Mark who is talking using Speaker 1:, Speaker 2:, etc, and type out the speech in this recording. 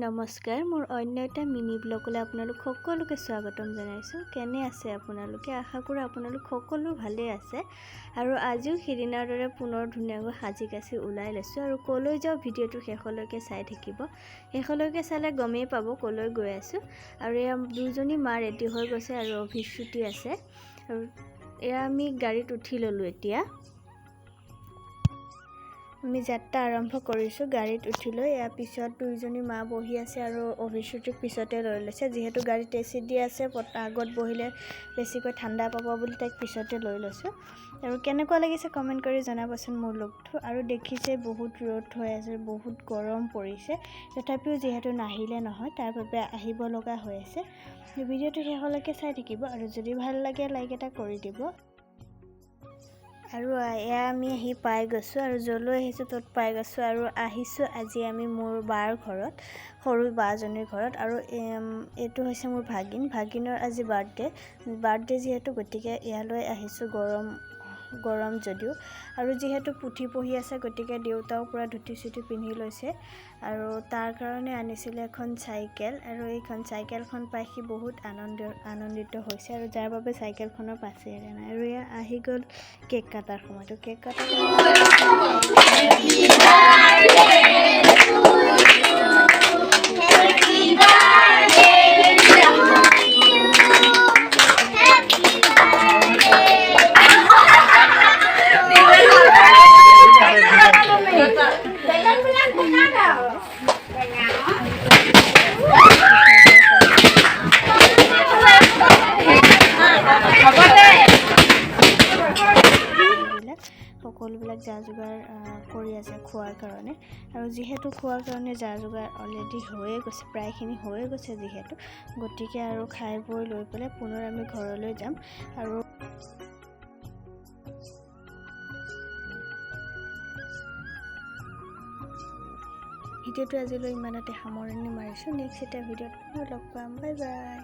Speaker 1: নমস্কাৰ, মোৰ অন্য এটা মিনি ব্লগলৈ আপোনালোক সকলোকে স্বাগতম জনাইছোঁ। কেনে আছে আপোনালোকে? আশা কৰোঁ আপোনালোক সকলো ভালেই আছে। আৰু আজিও সিদিনাৰ দৰে পুনৰ ধুনীয়াকৈ সাজি কাচি ওলাই লৈছোঁ। আৰু ক'লৈ যাওঁ ভিডিঅ'টো শেষলৈকে চাই থাকিব। শেষলৈকে চালে গমেই পাব ক'লৈ গৈ আছোঁ। আৰু এয়া দুজনী মা ৰেডি হৈ গৈছে আৰু অফিচ ছুটি আছে। আৰু এয়া আমি গাড়ীত উঠি ল'লোঁ। এতিয়া আমি যাত্ৰা আৰম্ভ কৰিছোঁ। গাড়ীত উঠিলৈ ইয়াৰ পিছত দুইজনী মা বহি আছে আৰু অফিচ ছুটিৰ পিছতে লৈ লৈছে। যিহেতু গাড়ীত এচি দি আছে, আগত বহিলে বেছিকৈ ঠাণ্ডা পাব বুলি তাইক পিছতে লৈ লৈছোঁ। আৰু কেনেকুৱা লাগিছে কমেণ্ট কৰি জনাবচোন মোৰ লুকটো। আৰু দেখিছে বহুত ৰ'দ হৈ আছে, বহুত গৰম পৰিছে। তথাপিও যিহেতু নাহিলে নহয়, তাৰ বাবে আহিব লগা হৈ আছে। ভিডিঅ'টো শেষলৈকে চাই থাকিব আৰু যদি ভাল লাগে লাইক এটা কৰি দিব। আৰু এয়া আমি আহি পাই গৈছোঁ আৰু য'লৈ আহিছোঁ ত'ত পাই গৈছোঁ। আৰু আহিছোঁ আজি আমি মোৰ বাৰ ঘৰত, সৰু বাজনীৰ ঘৰত। আৰু এইটো হৈছে মোৰ ভাগিনৰ আজি বাৰ্থডে যিহেতু, গতিকে ইয়ালৈ আহিছোঁ। গৰম যদিও, আৰু যিহেতু পুথি পঢ়ি আছে, গতিকে দেউতাও পূৰা ধুতি চুটি পিন্ধি লৈছে। আৰু তাৰ কাৰণে আনিছিলে এখন চাইকেল। আৰু এইখন চাইকেলখন পাই সি বহুত আনন্দিত হৈছে, আৰু যাৰ বাবে চাইকেলখনৰ পাছে এৰা নাই। আৰু এয়া আহি গ'ল কেক কাটাৰ সময়টো। কেক কাটাৰ সকলোবিলাক যা যোগাৰ কৰি আছে খোৱাৰ কাৰণে। আৰু যিহেতু খোৱাৰ কাৰণে যা যোগাৰ অলৰেডি হৈয়ে গৈছে, প্ৰায়খিনি হৈয়ে গৈছে যিহেতু, গতিকে আৰু খাই বৈ লৈ পেলাই পুনৰ আমি ঘৰলৈ যাম। আৰু ভিডিঅ'টো আজিলৈ ইমানতে সামৰণি মাৰিছোঁ। নেক্সট এটা ভিডিঅ'ত পুনৰ লগ পাম। Bye bye.